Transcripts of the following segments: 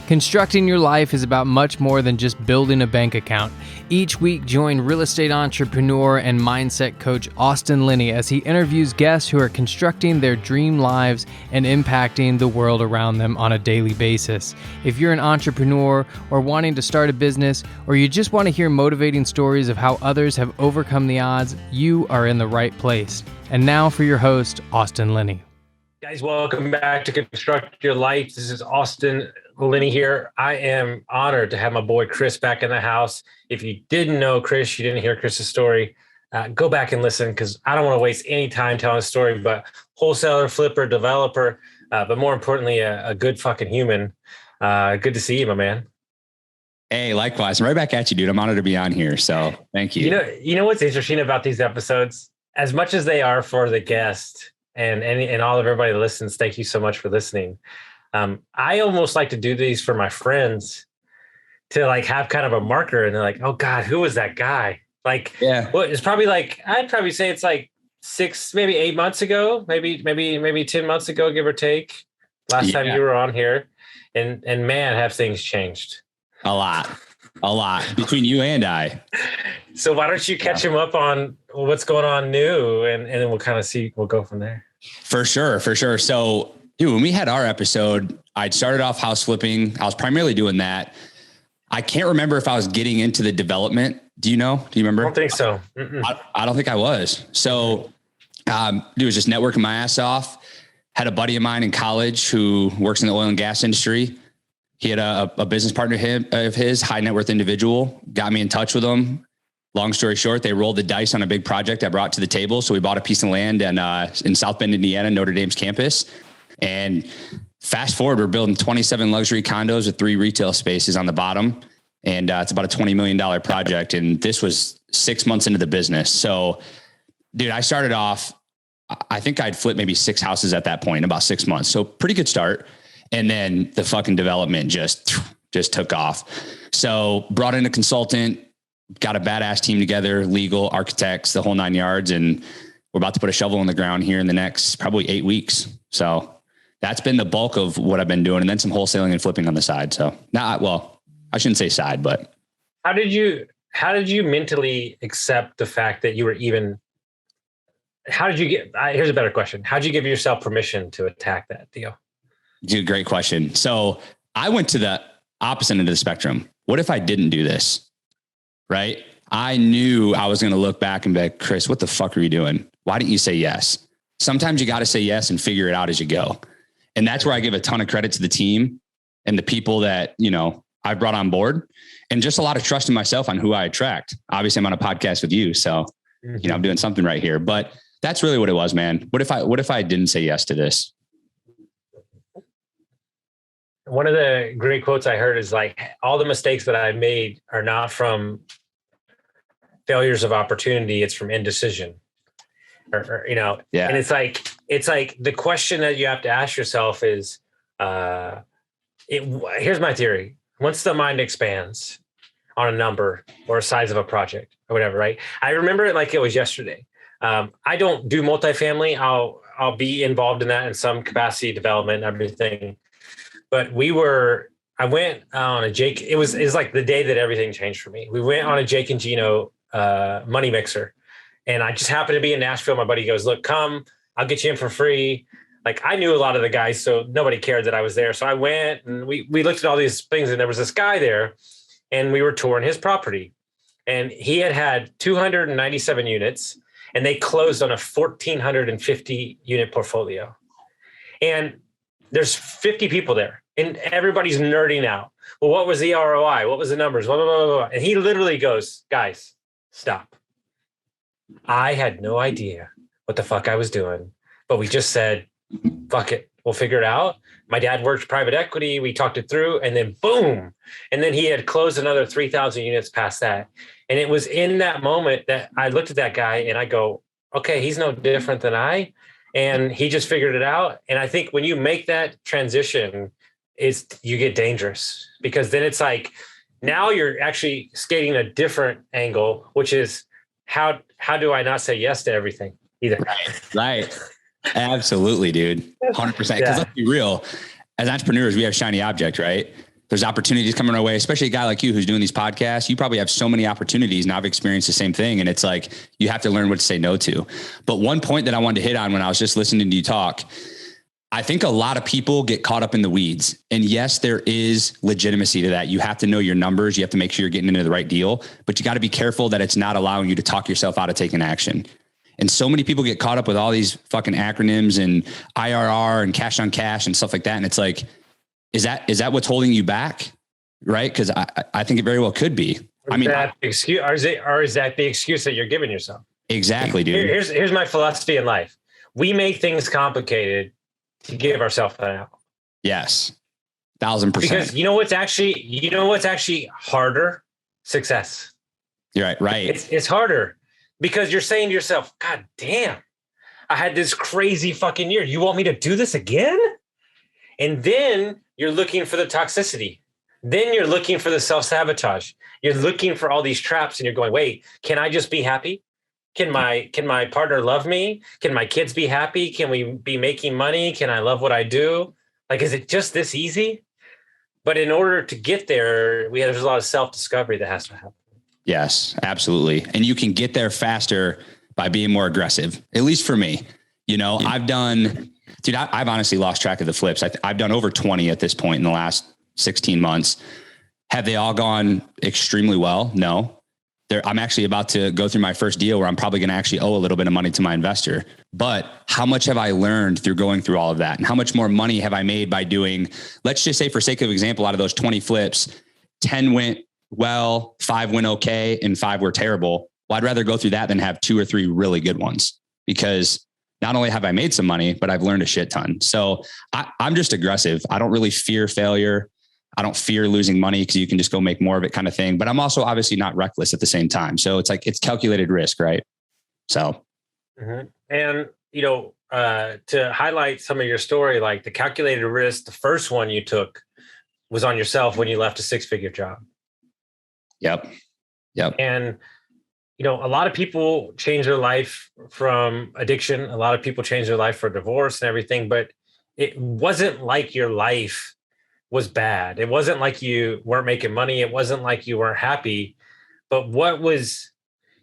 Constructing your life is about much more than just building a bank account. Each week, join real estate entrepreneur and mindset coach Austin Linney as he interviews guests who are constructing their dream lives and impacting the world around them on a daily basis. If you're an entrepreneur or wanting to start a business, or you just want to hear motivating stories of how others have overcome the odds, you are in the right place. And now for your host, Austin Linney. Guys, welcome back to Construct Your Life. This is Austin Linney here. I am honored to have my boy Chris back in the house. If you didn't know Chris, you didn't hear Chris's story, go back and listen, because I don't want to waste any time telling a story. But wholesaler, flipper, developer, but more importantly, a good fucking human. Good to see you, my man. Hey, likewise. I'm right back at you, dude. I'm honored to be on here. So thank you. You know what's interesting about these episodes? As much as they are for the guest and all of everybody that listens, thank you so much for listening. I almost like to do these for my friends to like have kind of a marker, and they're like, oh God, who was that guy? Like, yeah, well, it's probably like, I'd probably say it's like 6, maybe 8 months ago, maybe 10 months ago, give or take, last time you were on here. And man, have things changed. A lot between you and I. So why don't you catch him up on what's going on new, and then we'll kind of see, we'll go from there. For sure. So dude, when we had our episode, I'd started off house flipping. I was primarily doing that. I can't remember if I was getting into the development. Do you remember? I don't think so. I don't think I was. So, dude, was just networking my ass off. Had a buddy of mine in college who works in the oil and gas industry. He had a business partner of his, high net worth individual, got me in touch with him. Long story short, they rolled the dice on a big project I brought to the table. So we bought a piece of land in South Bend, Indiana, Notre Dame's campus. And fast forward, we're building 27 luxury condos with 3 retail spaces on the bottom. And it's about a $20 million project. And this was 6 months into the business. So, dude, I started off, I think I'd flipped maybe 6 houses at that point in about 6 months. So pretty good start. And then the fucking development just took off. So brought in a consultant, got a badass team together, legal, architects, the whole 9 yards. And we're about to put a shovel in the ground here in the next probably 8 weeks. So that's been the bulk of what I've been doing. And then some wholesaling and flipping on the side. So I shouldn't say side, but. How did you mentally accept the fact that you were even, here's a better question. How'd you give yourself permission to attack that deal? Dude, great question. So I went to the opposite end of the spectrum. What if I didn't do this? Right? I knew I was going to look back and be like, Chris, what the fuck are you doing? Why didn't you say yes? Sometimes you got to say yes and figure it out as you go. And that's where I give a ton of credit to the team and the people that, I brought on board, and just a lot of trust in myself on who I attract. Obviously I'm on a podcast with you. So, I'm doing something right here, but that's really what it was, man. What if I didn't say yes to this? One of the great quotes I heard is like, all the mistakes that I made are not from failures of opportunity. It's from indecision. And it's like the question that you have to ask yourself is, here's my theory. Once the mind expands on a number or a size of a project or whatever, right? I remember it like it was yesterday. I don't do multifamily. I'll be involved in that in some capacity, development and everything. But I went on a Jake. It was like the day that everything changed for me. We went on a Jake and Gino money mixer. And I just happened to be in Nashville. My buddy goes, look, come, I'll get you in for free. Like, I knew a lot of the guys, so nobody cared that I was there. So I went and we looked at all these things, and there was this guy there, and we were touring his property, and he had 297 units, and they closed on a 1,450 unit portfolio. And there's 50 people there, and everybody's nerding out. Well, what was the ROI? What was the numbers? Blah, blah, blah, blah. And he literally goes, guys, stop. I had no idea what the fuck I was doing, but we just said, fuck it, we'll figure it out. My dad worked private equity. We talked it through, and then boom. And then he had closed another 3,000 units past that. And it was in that moment that I looked at that guy and I go, okay, he's no different than I. And he just figured it out. And I think when you make that transition, you get dangerous, because then it's like, now you're actually skating a different angle, which is how do I not say yes to everything either? Right. Absolutely, dude. 100%. Because let's be real, as entrepreneurs, we have shiny object, right? there's opportunities coming our way, especially a guy like you who's doing these podcasts. You probably have so many opportunities, and I've experienced the same thing. And it's like, you have to learn what to say no to. But one point that I wanted to hit on when I was just listening to you talk, I think a lot of people get caught up in the weeds. And yes, there is legitimacy to that. You have to know your numbers. You have to make sure you're getting into the right deal, but you got to be careful that it's not allowing you to talk yourself out of taking action. And so many people get caught up with all these fucking acronyms and IRR and cash on cash and stuff like that. And it's like, is that what's holding you back? Right? Because I think it very well could be. Or is that the excuse that you're giving yourself? Exactly, dude. Here's my philosophy in life. We make things complicated to give ourselves an out. Yes. 1,000%. Because you know what's actually harder? Success. You're right. Right. It's harder because you're saying to yourself, God damn, I had this crazy fucking year. You want me to do this again? And then you're looking for the toxicity. Then you're looking for the self-sabotage. You're looking for all these traps and you're going, wait, can I just be happy? Can my partner love me? Can my kids be happy? Can we be making money? Can I love what I do? Like, is it just this easy? But in order to get there, there's a lot of self-discovery that has to happen. Yes, absolutely. And you can get there faster by being more aggressive, at least for me. You know, I've honestly lost track of the flips. I've done over 20 at this point in the last 16 months. Have they all gone extremely well? No. I'm actually about to go through my first deal where I'm probably going to actually owe a little bit of money to my investor. But how much have I learned through going through all of that? And how much more money have I made by doing, let's just say for sake of example, out of those 20 flips, 10 went well, 5 went okay, and 5 were terrible. Well, I'd rather go through that than have 2 or 3 really good ones, because not only have I made some money, but I've learned a shit ton. So I'm just aggressive. I don't really fear failure. I don't fear losing money because you can just go make more of it kind of thing. But I'm also obviously not reckless at the same time. So it's like, it's calculated risk, right? So. Mm-hmm. And, to highlight some of your story, like the calculated risk, the first one you took was on yourself when you left a 6-figure job. Yep. And, a lot of people change their life from addiction. A lot of people change their life for divorce and everything, but it wasn't like your life was bad. It wasn't like you weren't making money. It wasn't like you weren't happy. But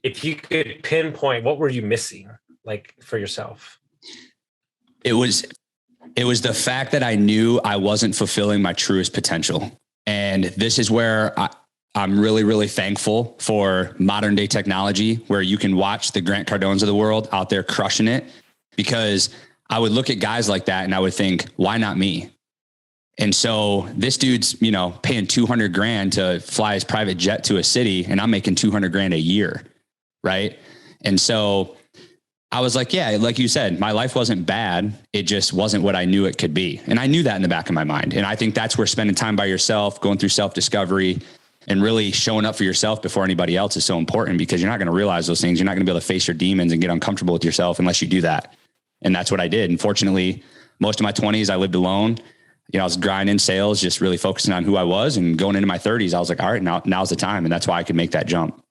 if you could pinpoint, what were you missing, like, for yourself? It was the fact that I knew I wasn't fulfilling my truest potential. And this is where I'm really, really thankful for modern day technology, where you can watch the Grant Cardones of the world out there crushing it, because I would look at guys like that and I would think, why not me? And so this dude's, paying $200,000 to fly his private jet to a city, and I'm making $200,000 a year. Right. And so I was like, yeah, like you said, my life wasn't bad. It just wasn't what I knew it could be. And I knew that in the back of my mind. And I think that's where spending time by yourself, going through self-discovery, and really showing up for yourself before anybody else is so important, because you're not going to realize those things. You're not going to be able to face your demons and get uncomfortable with yourself unless you do that. And that's what I did. And fortunately, most of my 20s, I lived alone. I was grinding sales, just really focusing on who I was, and going into my 30s, I was like, all right, now's the time. And that's why I could make that jump.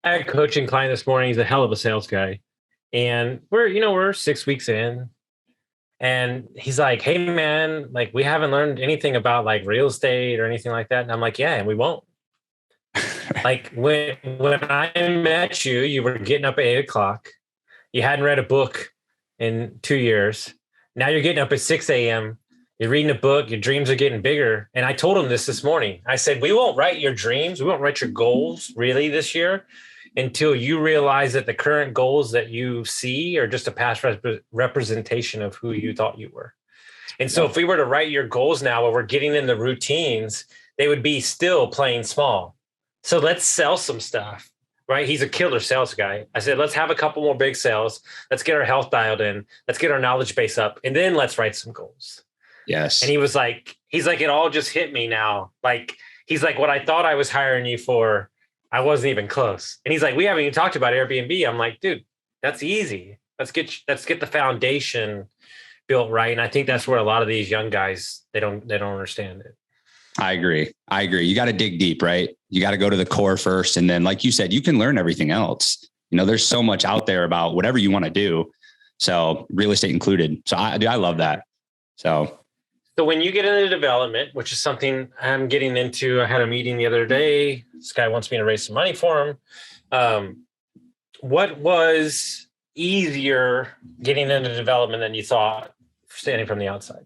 I had a coaching client this morning. He's a hell of a sales guy. And we're 6 weeks in, and he's like, hey man, like, we haven't learned anything about like real estate or anything like that. And I'm like, yeah, and we won't. Like when I met you, you were getting up at 8:00. You hadn't read a book in 2 years. Now you're getting up at 6 a.m. You're reading a book, your dreams are getting bigger. And I told him this morning. I said, we won't write your dreams. We won't write your goals really this year until you realize that the current goals that you see are just a past representation of who you thought you were. And so if we were to write your goals now, where we're getting in the routines, they would be still playing small. So let's sell some stuff, right? He's a killer sales guy. I said, let's have a couple more big sales. Let's get our health dialed in. Let's get our knowledge base up. And then let's write some goals. Yes. And he's like, it all just hit me now. Like, he's like, what I thought I was hiring you for, I wasn't even close. And he's like, we haven't even talked about Airbnb. I'm like, dude, that's easy. Let's get the foundation built right. And I think that's where a lot of these young guys, they don't understand it. I agree. You got to dig deep, right? You got to go to the core first. And then, like you said, you can learn everything else. There's so much out there about whatever you want to do. So real estate included. So I love that. So So when you get into development, which is something I'm getting into, I had a meeting the other day. This guy wants me to raise some money for him. What was easier getting into development than you thought standing from the outside?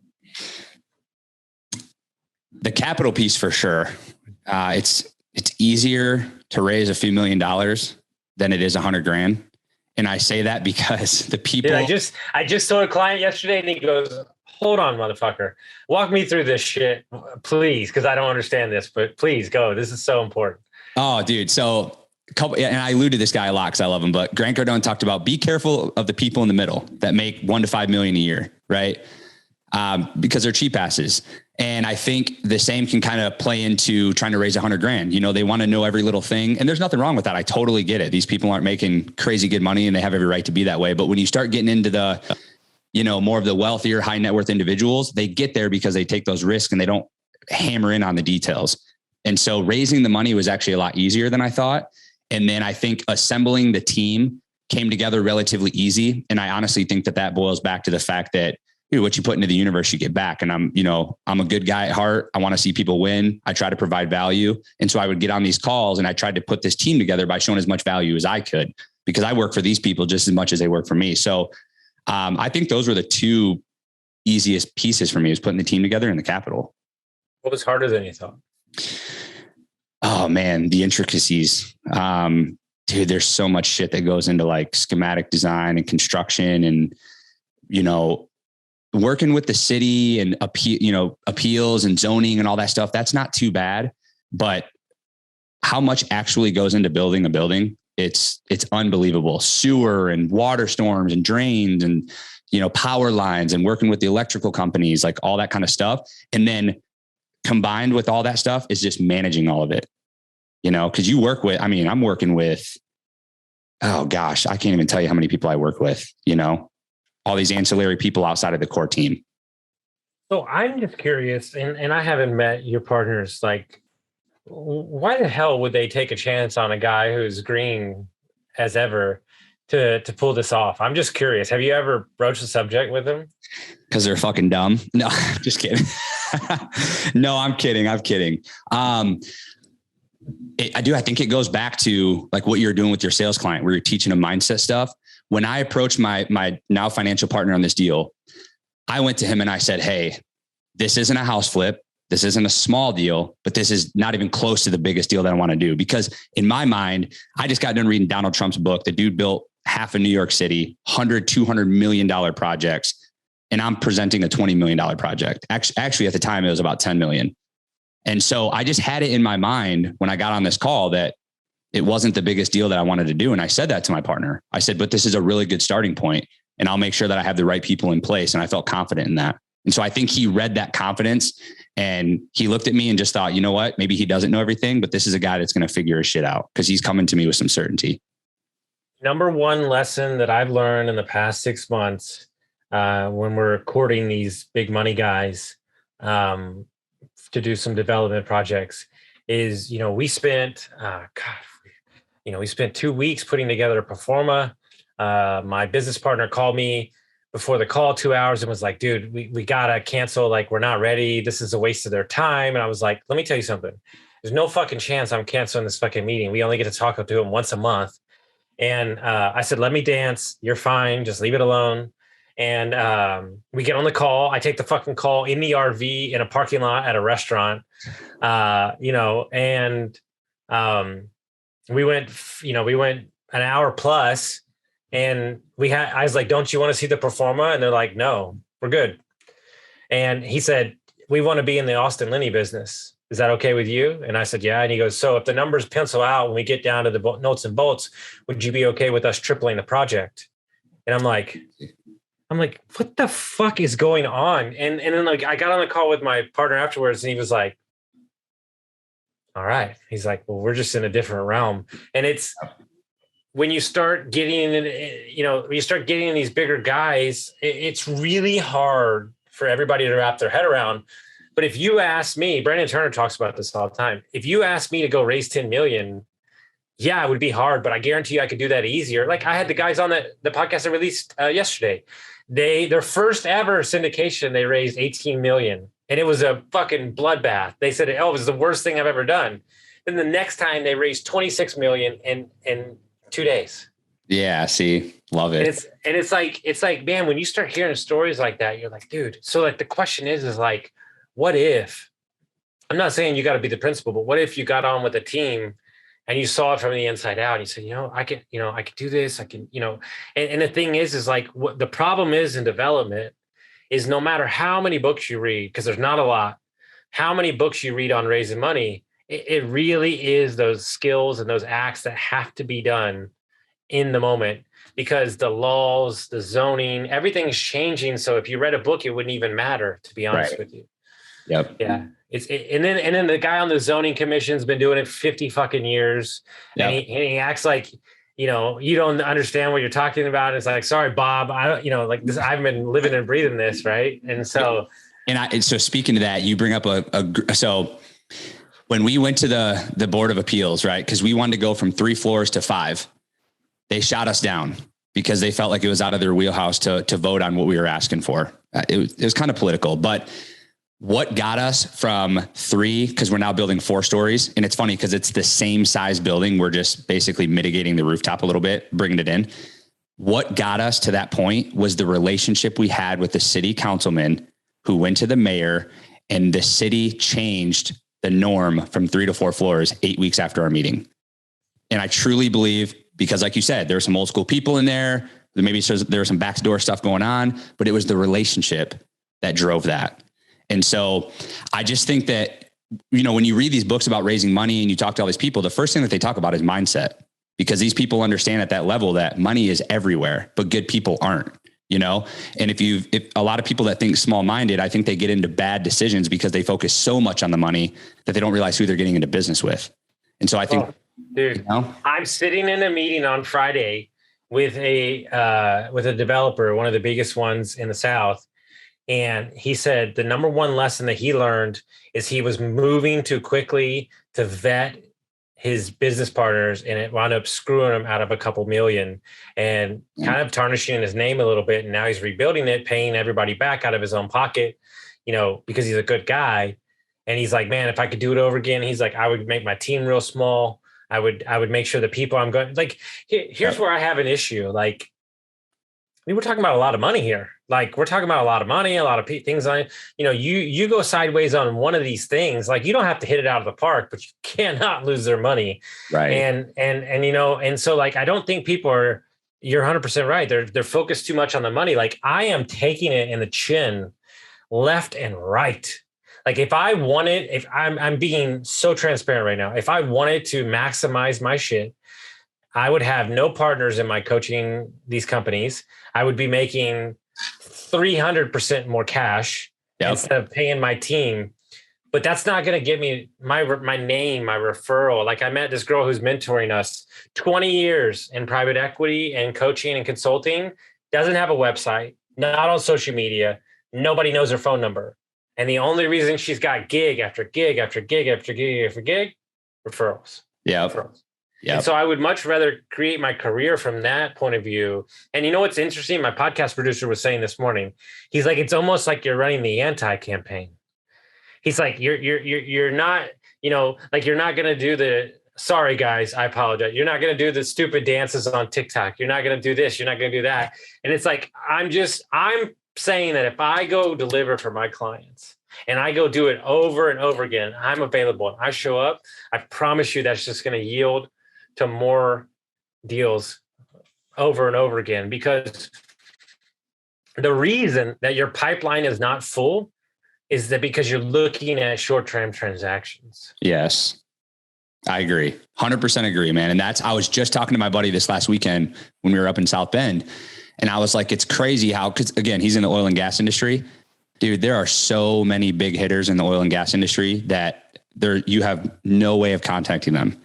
The capital piece for sure. It's easier to raise a few $1,000,000 than it is $100,000. And I say that because the people. Dude, I just told a client yesterday and he goes, hold on, motherfucker. Walk me through this shit, please, because I don't understand this, but please go. This is so important. Oh, dude. So and I allude to this guy a lot because I love him, but Grant Cardone talked about be careful of the people in the middle that make 1 to 5 million a year, right? Because they're cheap asses. And I think the same can kind of play into trying to raise $100,000. They want to know every little thing. And there's nothing wrong with that. I totally get it. These people aren't making crazy good money and they have every right to be that way. But when you start getting into the, more of the wealthier, high net worth individuals, they get there because they take those risks and they don't hammer in on the details. And so raising the money was actually a lot easier than I thought. And then I think assembling the team came together relatively easy. And I honestly think that boils back to the fact that what you put into the universe, you get back. And I'm a good guy at heart. I want to see people win. I try to provide value. And so I would get on these calls and I tried to put this team together by showing as much value as I could, because I work for these people just as much as they work for me. So I think those were the two easiest pieces for me, is putting the team together and the capital. What was harder than you thought? Oh man, the intricacies. Dude, there's so much shit that goes into like schematic design and construction and, working with the city and appeals and zoning and all that stuff. That's not too bad, but how much actually goes into building a building? It's unbelievable. Sewer and water storms and drains and, power lines and working with the electrical companies, like all that kind of stuff. And then combined with all that stuff is just managing all of it, cause I'm working with, oh gosh, I can't even tell you how many people I work with, all these ancillary people outside of the core team. So I'm just curious, and I haven't met your partners. Like, why the hell would they take a chance on a guy who's green as ever to pull this off? I'm just curious. Have you ever broached the subject with them? Because they're fucking dumb. No, just kidding. No, I'm kidding. I think it goes back to like what you're doing with your sales client, where you're teaching them mindset stuff. When I approached my now financial partner on this deal, I went to him and I said, hey, this isn't a house flip. This isn't a small deal, but this is not even close to the biggest deal that I want to do. Because in my mind, I just got done reading Donald Trump's book. The dude built half of New York City, $200 million projects. And I'm presenting a $20 million project. Actually, at the time, it was about 10 million. And so I just had it in my mind when I got on this call that it wasn't the biggest deal that I wanted to do. And I said that to my partner. I said, but this is a really good starting point, and I'll make sure that I have the right people in place. And I felt confident in that. And so I think he read that confidence and he looked at me and just thought, you know what, maybe he doesn't know everything, but this is a guy that's going to figure his shit out, because he's coming to me with some certainty. Number one lesson that I've learned in the past 6 months, when we're courting these big money guys, to do some development projects is, we spent, we spent 2 weeks putting together a pro forma. My business partner called me before the call 2 hours and was like, dude, we gotta cancel. Like, we're not ready. This is a waste of their time. And I was like, let me tell you something. There's no fucking chance I'm canceling this fucking meeting. We only get to talk to them once a month. And I said, let me dance. You're fine. Just leave it alone. And we get on the call. I take the fucking call in the RV in a parking lot at a restaurant, and we went an hour plus, and I was like, don't you want to see the pro forma? And they're like, no, we're good. And he said, we want to be in the Austin Linney business. Is that okay with you? And I said, yeah. And he goes, so if the numbers pencil out, when we get down to the nuts and bolts, would you be okay with us tripling the project? And I'm like, what the fuck is going on? And then like, I got on the call with my partner afterwards, and he was like, all right. He's like, well, we're just in a different realm. And it's when you start getting in these bigger guys, it's really hard for everybody to wrap their head around. But if you ask me, Brandon Turner talks about this all the time. If you ask me to go raise 10 million, yeah, it would be hard, but I guarantee you I could do that easier. Like, I had the guys on the podcast I released yesterday. Their first ever syndication, they raised 18 million and it was a fucking bloodbath. They said, oh, it was the worst thing I've ever done. Then the next time they raised 26 million in 2 days. Yeah. See, love it. And it's like, man, when you start hearing stories like that, you're like, dude, so like the question is like, what if, I'm not saying you got to be the principal, but what if you got on with a team and you saw it from the inside out and you said, I could do this. I can, and the thing is like what the problem is in development is no matter how many books you read, because there's not a lot, how many books you read on raising money, it really is those skills and those acts that have to be done in the moment, because the laws, the zoning, everything's changing. So if you read a book, it wouldn't even matter, to be honest with you. Yep. Yeah. And then the guy on the zoning commission's been doing it 50 fucking years. Yep. And he acts like, you don't understand what you're talking about. It's like, sorry, Bob, I don't, like this, I've been living and breathing this. Right. And so, so speaking to that, you bring up so when we went to the Board of Appeals, right, because we wanted to go from 3 floors to 5, they shot us down because they felt like it was out of their wheelhouse to vote on what we were asking for. It was kind of political, but what got us from 3, because we're now building 4 stories, and it's funny because it's the same size building. We're just basically mitigating the rooftop a little bit, bringing it in. What got us to that point was the relationship we had with the city councilman who went to the mayor, and the city changed the norm from 3 to 4 floors 8 weeks after our meeting. And I truly believe, because like you said, there were some old school people in there. Maybe there was some backdoor stuff going on, but it was the relationship that drove that. And so I just think that, when you read these books about raising money and you talk to all these people, the first thing that they talk about is mindset, because these people understand at that level that money is everywhere, but good people aren't, and if a lot of people that think small minded, I think they get into bad decisions because they focus so much on the money that they don't realize who they're getting into business with. And so I think, dude, I'm sitting in a meeting on Friday with a developer, one of the biggest ones in the South. And he said the number one lesson that he learned is he was moving too quickly to vet his business partners, and it wound up screwing him out of a couple million and kind of tarnishing his name a little bit. And now he's rebuilding it, paying everybody back out of his own pocket, because he's a good guy. And he's like, man, if I could do it over again, he's like, I would make my team real small. I would make sure the people I'm going, like, here's where I have an issue. Like, we're talking about a lot of money here. Like, we're talking about a lot of money, a lot of things on it. You go sideways on one of these things, like, you don't have to hit it out of the park, but you cannot lose their money. Right. And so like, I don't think people are, you're 100% right. They're focused too much on the money. Like, I am taking it in the chin left and right. Like, if I'm being so transparent right now, if I wanted to maximize my shit, I would have no partners in my coaching these companies. I would be making 300% more cash instead of paying my team. But that's not going to give me my name, my referral. Like, I met this girl who's mentoring us, 20 years in private equity and coaching and consulting, doesn't have a website, not on social media. Nobody knows her phone number. And the only reason she's got gig after gig after gig after gig after gig, referrals. Yeah. Referrals. Yeah. And so I would much rather create my career from that point of view. And you know what's interesting? My podcast producer was saying this morning, he's like, it's almost like you're running the anti-campaign. He's like, you're not, like, you're not going to do the, sorry guys, I apologize. You're not going to do the stupid dances on TikTok. You're not going to do this. You're not going to do that. And it's like, I'm saying that if I go deliver for my clients and I go do it over and over again, I'm available and I show up, I promise you that's just going to yield to more deals over and over again. Because the reason that your pipeline is not full is that because you're looking at short-term transactions. Yes, I agree. 100% agree, man. And I was just talking to my buddy this last weekend when we were up in South Bend. And I was like, it's crazy how, because again, he's in the oil and gas industry. Dude, there are so many big hitters in the oil and gas industry that you have no way of contacting them.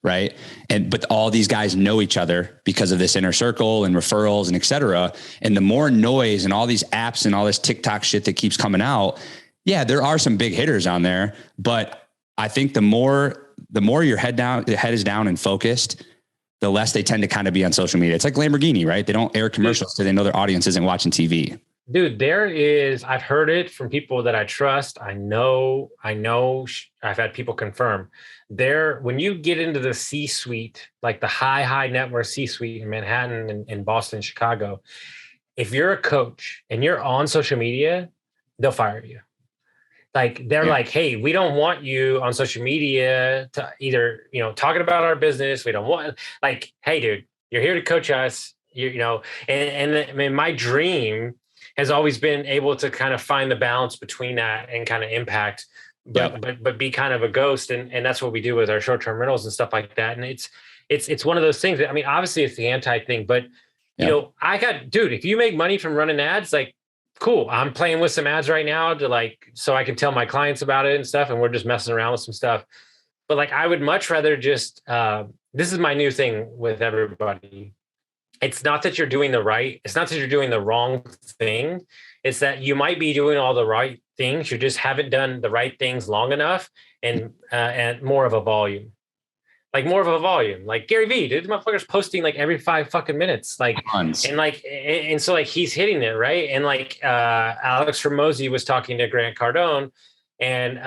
Right. But all these guys know each other because of this inner circle and referrals and et cetera. And the more noise and all these apps and all this TikTok shit that keeps coming out. Yeah, there are some big hitters on there, but I think the more your head is down and focused, the less they tend to kind of be on social media. It's like Lamborghini, right? They don't air commercials because they know their audience isn't watching TV. dude, I've heard it from people that I trust. I know, I've had people confirm when you get into the C-suite, like the high net worth C-suite in Manhattan and in Boston, Chicago, if you're a coach and you're on social media, they'll fire you. Like they're like, hey, we don't want you on social media to either, talking about our business. We don't want like, hey, dude, you're here to coach us, and I mean, my dream has always been able to kind of find the balance between that and kind of impact, but be kind of a ghost. And that's what we do with our short-term rentals and stuff like that. And it's one of those things that, I mean, obviously it's the anti thing, but dude, if you make money from running ads, like, cool. I'm playing with some ads right now so I can tell my clients about it and stuff. And we're just messing around with some stuff. But like, I would much rather just, this is my new thing with everybody. It's not that you're doing it's not that you're doing the wrong thing. It's that you might be doing all the right things. You just haven't done the right things long enough and more of a volume. Like Gary Vee, dude, motherfucker's posting like every 5 fucking minutes, like, and so like he's hitting it right. And like Alex Ramosi was talking to Grant Cardone, and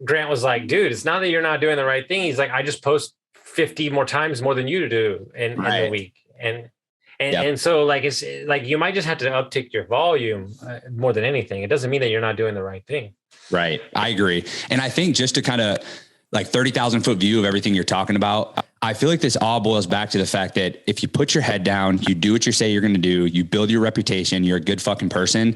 Grant was like, dude, it's not that you're not doing the right thing. He's like, I just post 50 more times more than you do in the week, and so like it's like you might just have to uptick your volume more than anything. It doesn't mean that you're not doing the right thing. Right, I agree, and I think just to kind of like 30,000 foot view of everything you're talking about, I feel like this all boils back to the fact that if you put your head down, you do what you say you're going to do, you build your reputation, you're a good fucking person.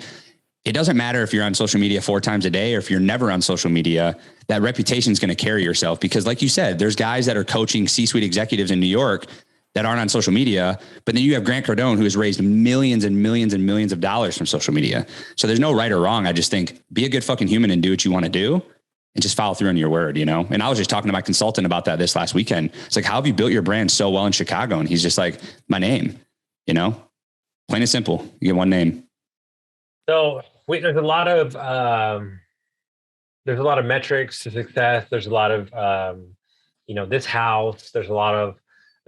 It doesn't matter if you're on social media 4 times a day or if you're never on social media, that reputation is going to carry yourself. Because like you said, there's guys that are coaching C-suite executives in New York that aren't on social media, but then you have Grant Cardone, who has raised millions and millions and millions of dollars from social media. So there's no right or wrong. I just think be a good fucking human and do what you want to do. And just follow through on your word, And I was just talking to my consultant about that this last weekend. It's like, how have you built your brand so well in Chicago? And he's just like, my name, plain and simple. You get one name. So there's a lot of metrics to success. There's a lot of, this house. There's a lot of,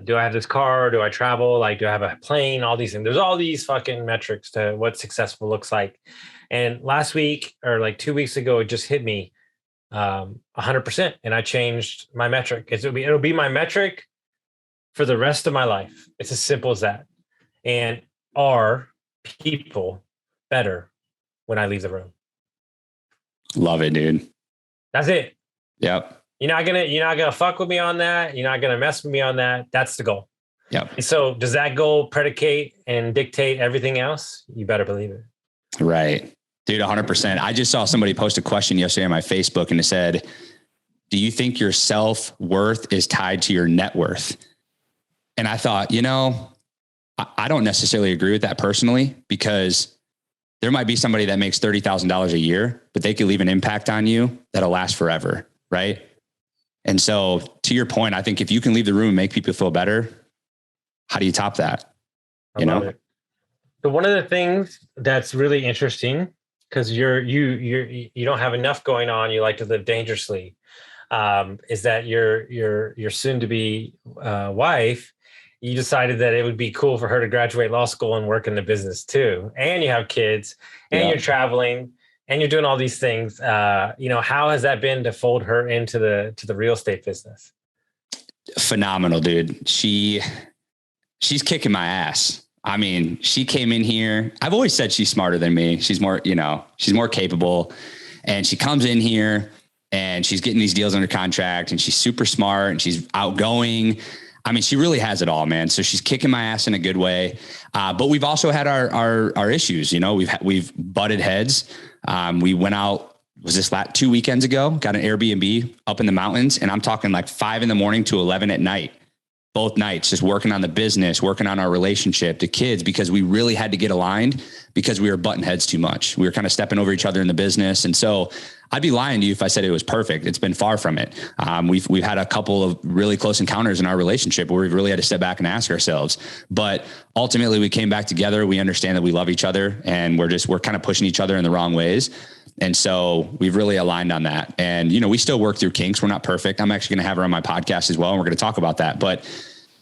do I have this car? Do I travel? Like, do I have a plane? All these things. There's all these fucking metrics to what successful looks like. And last week or like 2 weeks ago, it just hit me. 100%. And I changed my metric. It'll be my metric for the rest of my life. It's as simple as that. And are people better when I leave the room? Love it, dude. That's it. Yep. You're not gonna fuck with me on that. You're not gonna mess with me on that. That's the goal. Yep. And so does that goal predicate and dictate everything else? You better believe it. Right. Dude, 100%. I just saw somebody post a question yesterday on my Facebook and it said, do you think your self-worth is tied to your net worth? And I thought, I don't necessarily agree with that personally, because there might be somebody that makes $30,000 a year, but they could leave an impact on you that'll last forever. Right. And so to your point, I think if you can leave the room and make people feel better, how do you top that? I love it. So one of the things that's really interesting, because you don't have enough going on, you like to live dangerously, is that your soon to be wife, you decided that it would be cool for her to graduate law school and work in the business too, and you have kids, and you're traveling, and you're doing all these things. How has that been to fold her into the real estate business? Phenomenal, dude. She's kicking my ass. I mean, she came in here. I've always said she's smarter than me. She's more, she's more capable, and she comes in here and she's getting these deals under contract, and she's super smart and she's outgoing. I mean, she really has it all, man. So she's kicking my ass in a good way. But we've also had our issues, we've butted heads. We went out, was this 2 weekends ago, got an Airbnb up in the mountains, and I'm talking like 5 a.m. to 11 p.m. Both nights, just working on the business, working on our relationship, the kids, because we really had to get aligned because we were butting heads too much. We were kind of stepping over each other in the business. And so I'd be lying to you if I said it was perfect. It's been far from it. We've had a couple of really close encounters in our relationship where we've really had to step back and ask ourselves, but ultimately we came back together. We understand that we love each other, and we're kind of pushing each other in the wrong ways. And so we've really aligned on that. And, we still work through kinks. We're not perfect. I'm actually going to have her on my podcast as well, and we're going to talk about that. But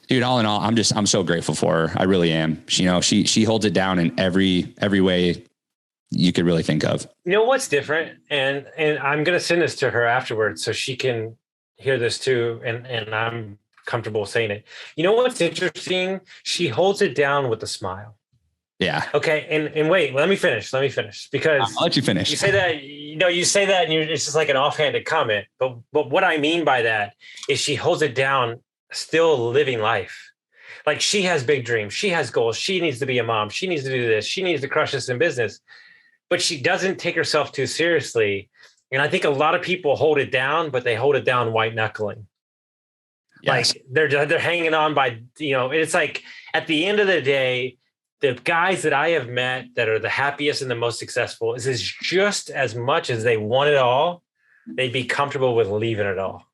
dude, all in all, I'm so grateful for her. I really am. She holds it down in every way you could really think of. You know what's different? And I'm going to send this to her afterwards so she can hear this too. And I'm comfortable saying it. You know what's interesting? She holds it down with a smile. Yeah. Okay. And wait, let me finish because I'll let you finish. You say that, and it's just like an offhanded comment. But what I mean by that is she holds it down, still living life. Like she has big dreams. She has goals. She needs to be a mom. She needs to do this. She needs to crush this in business, but she doesn't take herself too seriously. And I think a lot of people hold it down, but they hold it down white knuckling. Yes. Like they're hanging on by, it's like at the end of the day, the guys that I have met that are the happiest and the most successful is just as much as they want it all, they'd be comfortable with leaving it all.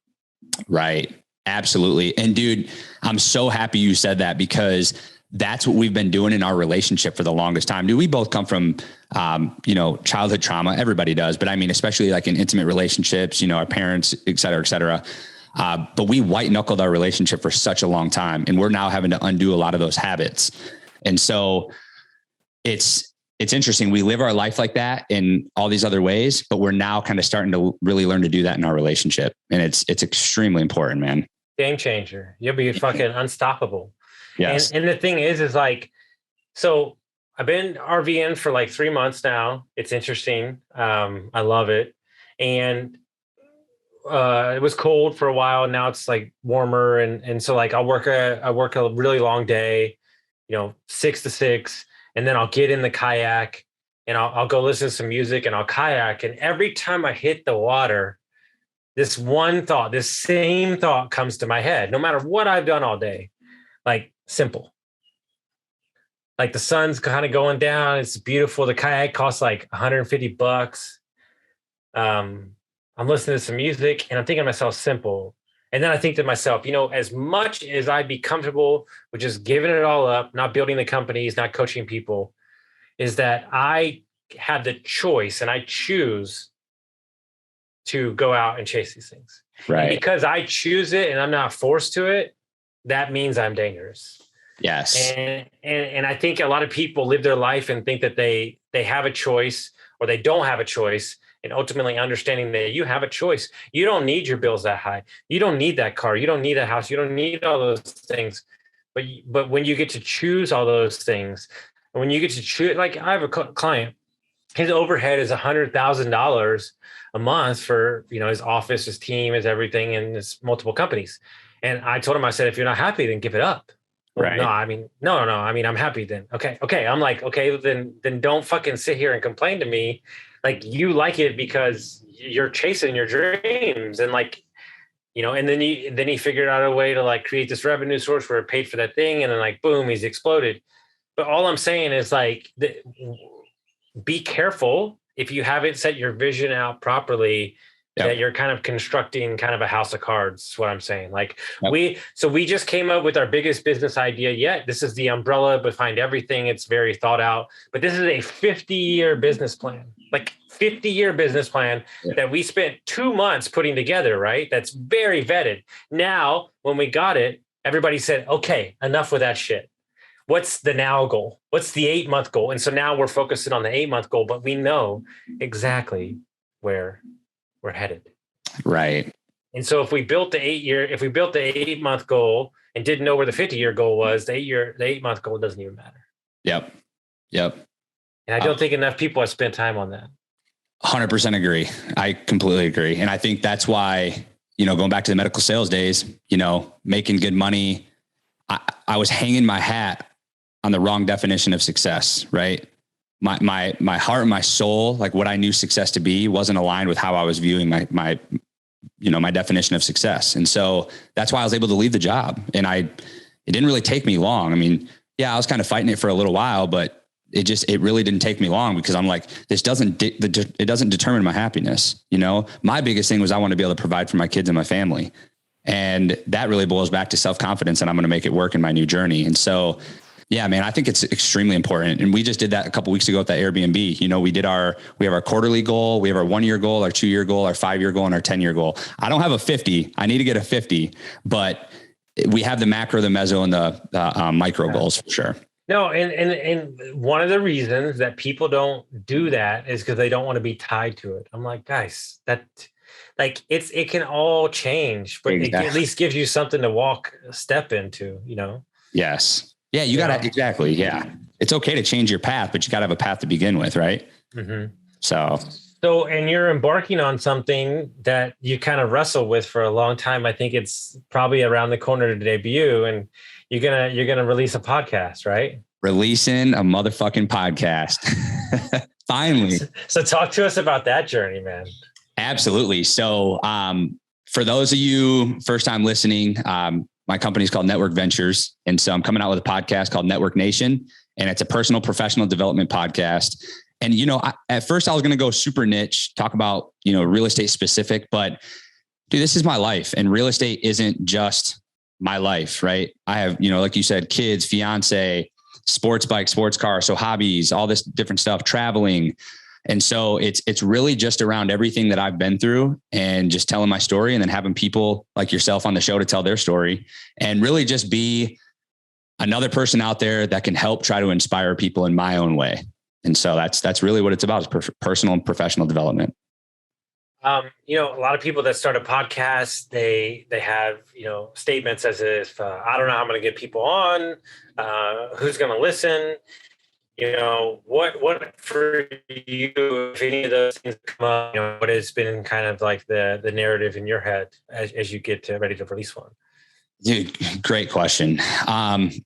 Right. Absolutely. And dude, I'm so happy you said that because that's what we've been doing in our relationship for the longest time. Dude, we both come from, childhood trauma. Everybody does, but I mean, especially like in intimate relationships, our parents, et cetera, et cetera. But we white knuckled our relationship for such a long time. And we're now having to undo a lot of those habits. And so it's interesting. We live our life like that in all these other ways, but we're now kind of starting to really learn to do that in our relationship. And it's extremely important, man. Game changer. You'll be fucking unstoppable. Yes. And the thing is like, so I've been RVing for like 3 months now. It's interesting. I love it. And it was cold for a while. Now it's like warmer. And so like I work a really long day, 6 to 6, and then I'll get in the kayak and I'll go listen to some music and I'll kayak. And every time I hit the water, this same thought comes to my head, no matter what I've done all day. Like simple. Like the sun's kind of going down. It's beautiful. The kayak costs like $150. I'm listening to some music and I'm thinking to myself, simple. And then I think to myself, as much as I'd be comfortable with just giving it all up, not building the companies, not coaching people, is that I have the choice and I choose to go out and chase these things. Right. And because I choose it and I'm not forced to it, that means I'm dangerous. Yes. And I think a lot of people live their life and think that they have a choice or they don't have a choice. And ultimately understanding that you have a choice. You don't need your bills that high. You don't need that car. You don't need that house. You don't need all those things. But when you get to choose all those things, and when you get to choose, like I have a client, his overhead is $100,000 a month for, his office, his team, his everything, and his multiple companies. And I told him, I said, if you're not happy, then give it up. Well, right. No, I mean, no. I mean, I'm happy then. Okay. I'm like, okay, then don't fucking sit here and complain to me. Like you like it because you're chasing your dreams and like, and then he figured out a way to like create this revenue source where it paid for that thing. And then like, boom, he's exploded. But all I'm saying is like, be careful if you haven't set your vision out properly, that you're kind of constructing kind of a house of cards. Is what I'm saying. Like we just came up with our biggest business idea yet. This is the umbrella behind everything. It's very thought out, but this is a 50-year business plan, like 50-year business plan that we spent 2 months putting together. Right. That's very vetted. Now, when we got it, everybody said, okay, enough with that shit. What's the now goal? What's the 8-month goal? And so now we're focusing on the 8-month goal, but we know exactly where we're headed. Right. And so if we built the 8-month goal and didn't know where the 50-year goal was, the 8-month goal doesn't even matter. Yep. And I don't think enough people have spent time on that. 100% agree. I completely agree. And I think that's why, going back to the medical sales days, making good money, I was hanging my hat on the wrong definition of success, right? My heart and my soul, like what I knew success to be, wasn't aligned with how I was viewing my definition of success. And so that's why I was able to leave the job. And it didn't really take me long. I mean, I was kind of fighting it for a little while, but it really didn't take me long because I'm like, it doesn't determine my happiness. My biggest thing was I want to be able to provide for my kids and my family. And that really boils back to self-confidence, and I'm going to make it work in my new journey. And so, yeah, man, I think it's extremely important. And we just did that a couple of weeks ago at that Airbnb. We have our quarterly goal, we have our 1-year goal, our 2-year goal, our 5-year goal, and our 10-year goal. I don't have a 50. I need to get a 50, but we have the macro, the meso, and the micro goals for sure. No, and one of the reasons that people don't do that is because they don't want to be tied to it. I'm like, guys, that like it can all change, but it at Exactly. least gives you something to step into, you know? Yes. Yeah. You Yeah. gotta, exactly. Yeah. It's okay to change your path, but you gotta have a path to begin with. Right. Mm-hmm. So And you're embarking on something that you kind of wrestle with for a long time. I think it's probably around the corner to debut, and you're gonna release a podcast, right? releasing a motherfucking podcast. Finally. So talk to us about that journey, man. Absolutely. So, for those of you first time listening, my company is called Network Ventures. And so I'm coming out with a podcast called Network Nation, and it's a personal professional development podcast. And, at first I was going to go super niche, talk about, real estate specific, but dude, this is my life, and real estate isn't just my life, right? I have, like you said, kids, fiance, sports bike, sports car. So hobbies, all this different stuff, traveling. And so it's really just around everything that I've been through and just telling my story, and then having people like yourself on the show to tell their story, and really just be another person out there that can help try to inspire people in my own way. And so that's really what it's about, is personal and professional development. A lot of people that start a podcast, they have, statements as if, I don't know how I'm going to get people on, who's going to listen. What for you, if any of those things come up, what has been kind of like the narrative in your head as you get ready to release one? Dude, great question.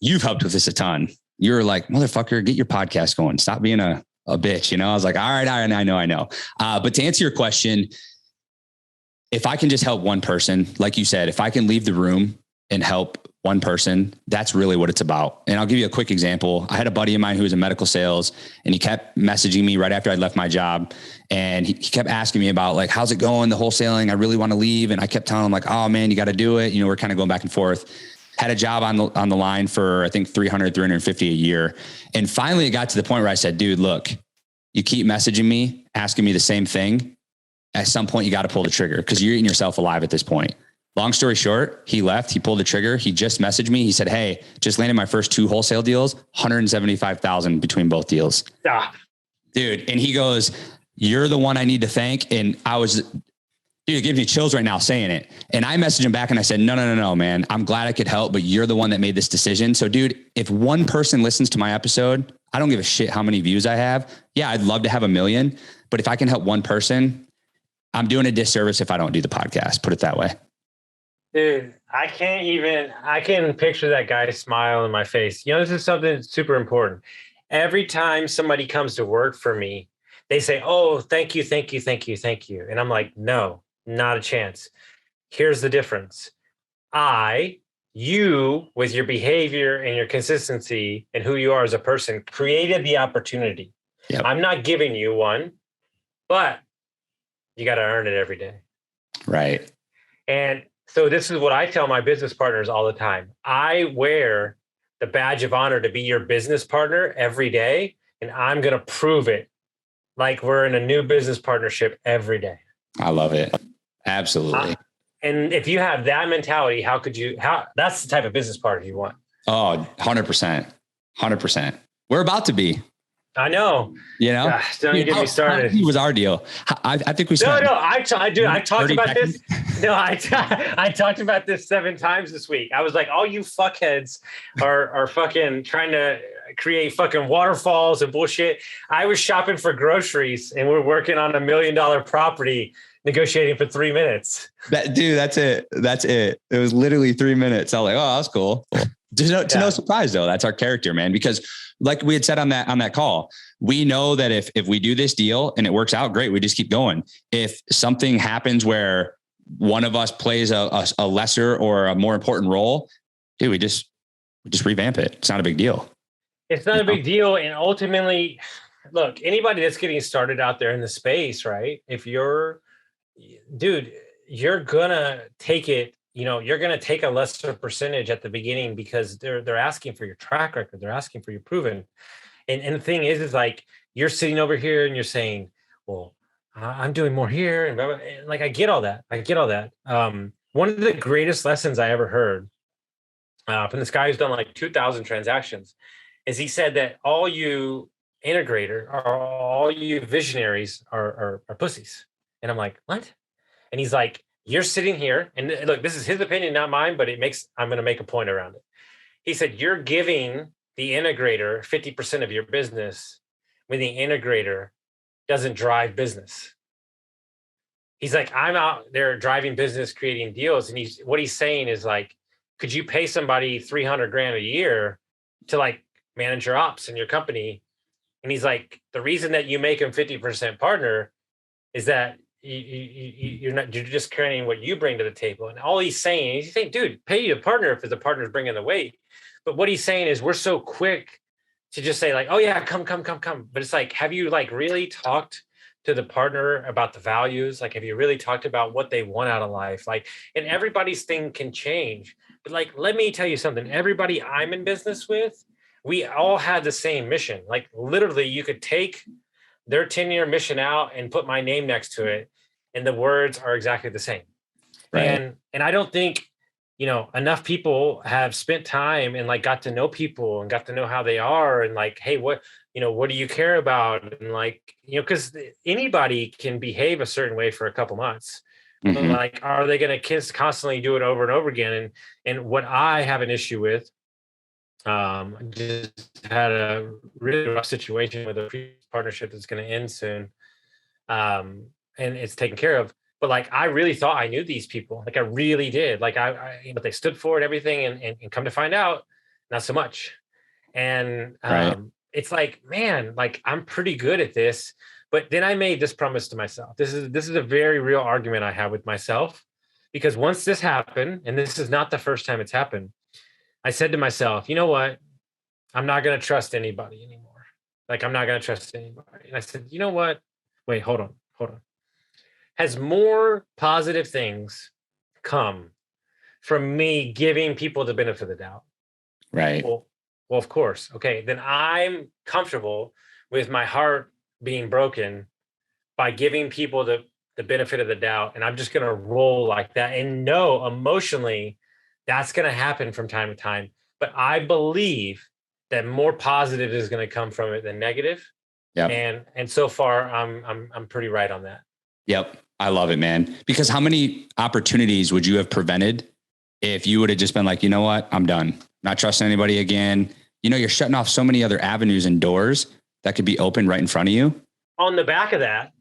You've helped with this a ton. You're like, motherfucker, get your podcast going. Stop being a bitch. I was like, all right, I know. But to answer your question, if I can just help one person, like you said, if I can leave the room and help one person, that's really what it's about. And I'll give you a quick example. I had a buddy of mine who was in medical sales, and he kept messaging me right after I left my job. And he kept asking me about, like, how's it going? The wholesaling, I really want to leave. And I kept telling him, like, oh man, you got to do it. We're kind of going back and forth. Had a job on the line for, I think, 350 a year. And finally it got to the point where I said, dude, look, you keep messaging me, asking me the same thing. At some point you got to pull the trigger, because you're eating yourself alive at this point. Long story short, he left, he pulled the trigger. He just messaged me. He said, hey, just landed my first 2 wholesale deals, 175,000 between both deals. Stop. Dude. And he goes, you're the one I need to thank. And it gives me chills right now saying it. And I messaged him back and I said, no, man, I'm glad I could help, but you're the one that made this decision. So dude, if one person listens to my episode, I don't give a shit how many views I have. Yeah, I'd love to have 1 million, but if I can help one person, I'm doing a disservice if I don't do the podcast, put it that way. Dude, I can picture that guy's smile in my face. This is something super important. Every time somebody comes to work for me, they say, oh, thank you. And I'm like, no, not a chance. Here's the difference. You, with your behavior and your consistency and who you are as a person, created the opportunity. Yep. I'm not giving you one, but you got to earn it every day. Right. And so this is what I tell my business partners all the time. I wear the badge of honor to be your business partner every day, and I'm going to prove it like we're in a new business partnership every day. I love it. Absolutely. And if you have that mentality, that's the type of business partner you want. Oh, 100%. 100%. We're about to be. I know. Gosh, don't get me started. How was our deal? I think we spent. No, I talked about this. No, I talked about this 7 times this week. I was like, all you fuckheads are fucking trying to create fucking waterfalls and bullshit. I was shopping for groceries, and we're working on $1 million property, negotiating for 3 minutes. That's it. It was literally 3 minutes. I was like, oh, that's cool. To no surprise though, that's our character, man. Because like we had said on that call, we know that if we do this deal and it works out, great, we just keep going. If something happens where one of us plays a lesser or a more important role, dude, we just revamp it. It's not a big deal. It's not a big deal. And ultimately, look, anybody that's getting started out there in the space, right? If you're gonna take it. You're going to take a lesser percentage at the beginning because they're asking for your track record. They're asking for your proven. And the thing is like, you're sitting over here and you're saying, well, I'm doing more here. And blah, blah. Like, I get all that. One of the greatest lessons I ever heard from this guy who's done like 2,000 transactions. is he said that all you integrator or all you visionaries are pussies. And I'm like, what? And he's like, you're sitting here, and look, this is his opinion, not mine, but I'm going to make a point around it. He said, you're giving the integrator 50% of your business when the integrator doesn't drive business. He's like, I'm out there driving business, creating deals. And what he's saying is like, could you pay somebody $300,000 a year to like manage your ops in your company? And he's like, the reason that you make him 50% partner is that you're just carrying what you bring to the table. And all he's saying, dude, pay you a partner if the partner's bringing the weight. But what he's saying is we're so quick to just say like, oh yeah, come. But it's like, have you like really talked to the partner about the values? Like, have you really talked about what they want out of life? Like, and everybody's thing can change. But like, let me tell you something. Everybody I'm in business with, we all had the same mission. Like literally you could take their 10-year mission out and put my name next to it, and the words are exactly the same. Right. And I don't think, enough people have spent time and like got to know people and got to know how they are and like, hey, what do you care about? And like, because anybody can behave a certain way for a couple months. Mm-hmm. But like, are they going to constantly do it over and over again? And what I have an issue with, just had a really rough situation with a partnership that's going to end soon. And it's taken care of. But like, I really thought I knew these people. Like I really did. Like but they stood for it, everything. And come to find out, not so much. And It's like, man, like I'm pretty good at this. But then I made this promise to myself. This is a very real argument I have with myself, because once this happened, and this is not the first time it's happened, I said to myself, you know what? I'm not going to trust anybody anymore. Like, I'm not going to trust anybody. And I said, you know what? Wait, hold on. Has more positive things come from me giving people the benefit of the doubt? Right. Well, of course. Okay. Then I'm comfortable with my heart being broken by giving people the benefit of the doubt. And I'm just going to roll like that. And no, emotionally, that's going to happen from time to time. But I believe that more positive is going to come from it than negative. Yep. And so far, I'm pretty right on that. Yep. I love it, man. Because how many opportunities would you have prevented if you would have just been like, you know what, I'm done. Not trusting anybody again. You're shutting off so many other avenues and doors that could be open right in front of you. On the back of that,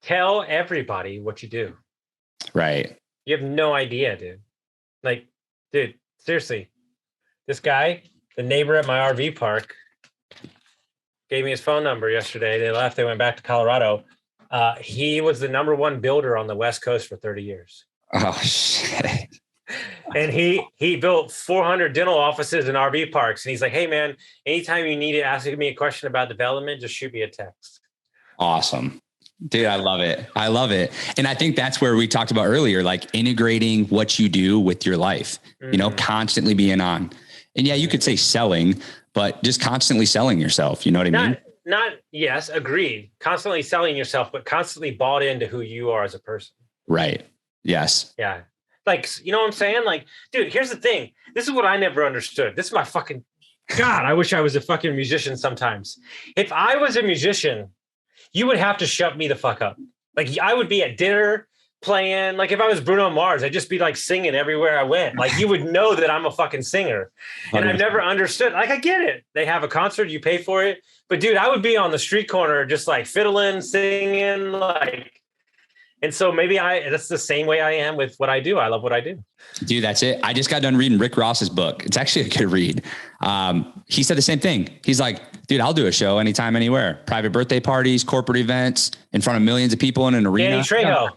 tell everybody what you do. Right. You have no idea, dude. Like, dude, seriously, this guy, the neighbor at my RV park, gave me his phone number yesterday. They left. They went back to Colorado. He was the number one builder on the West Coast for 30 years. Oh, shit. And he built 400 dental offices and RV parks. And he's like, hey, man, anytime you need to ask me a question about development, just shoot me a text. Awesome. Dude, I love it. And I think that's where we talked about earlier, like integrating what you do with your life, constantly being on. And yeah, you could say selling, but just constantly selling yourself. You know what I mean? Yes, agreed. Constantly selling yourself, but constantly bought into who you are as a person. Right. Yes. Yeah. Like, you know what I'm saying? Like, dude, here's the thing. This is what I never understood. This is my fucking God. I wish I was a fucking musician sometimes. If I was a musician, you would have to shut me the fuck up. Like I would be at dinner playing. Like if I was Bruno Mars, I'd just be like singing everywhere I went. Like you would know that I'm a fucking singer. And 100%. I've never understood. Like I get it. They have a concert, you pay for it. But dude, I would be on the street corner just like fiddling, singing, like. And so maybe that's the same way I am with what I do. I love what I do. Dude, that's it. I just got done reading Rick Ross's book. It's actually a good read. He said the same thing. He's like, dude, I'll do a show anytime, anywhere. Private birthday parties, corporate events, in front of millions of people in an arena. Danny Trejo.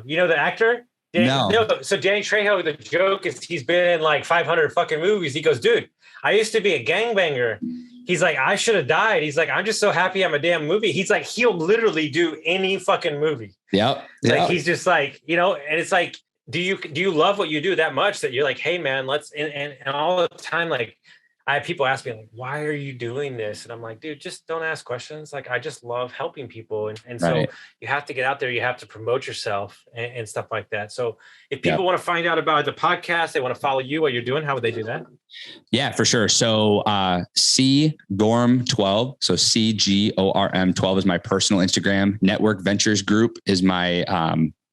You know the actor? No. So Danny Trejo, the joke is he's been in like 500 fucking movies. He goes, dude, I used to be a gangbanger. He's like, I should have died. He's like, I'm just so happy I'm a damn movie. He's like, he'll literally do any fucking movie. Yep. Like he's just like, and it's like, do you love what you do that much that you're like, hey man, let's and all the time, like I have people ask me like, why are you doing this? And I'm like, dude, just don't ask questions. Like, I just love helping people. And so Right. you have to get out there, you have to promote yourself and stuff like that. So if people want to find out about the podcast, they want to follow you, what you're doing, how would they do that? Yeah, for sure. So CGorm12. So CGORM12 is my personal Instagram. Network Ventures Group is my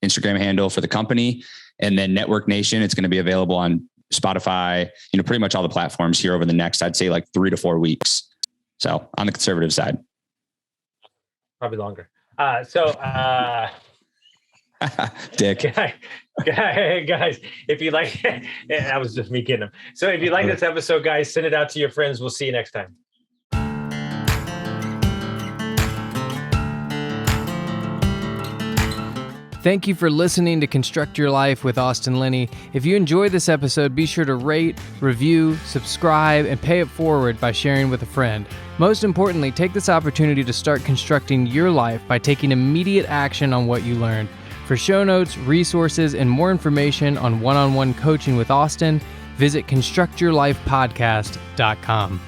Instagram handle for the company. And then Network Nation, it's going to be available on Spotify, pretty much all the platforms here over the next, I'd say like 3 to 4 weeks. So on the conservative side. Probably longer. Dick. Guys, if you like, that was just me kidding them. So if you like this episode, guys, send it out to your friends. We'll see you next time. Thank you for listening to Construct Your Life with Austin Linney. If you enjoyed this episode, be sure to rate, review, subscribe, and pay it forward by sharing with a friend. Most importantly, take this opportunity to start constructing your life by taking immediate action on what you learned. For show notes, resources, and more information on one-on-one coaching with Austin, visit constructyourlifepodcast.com.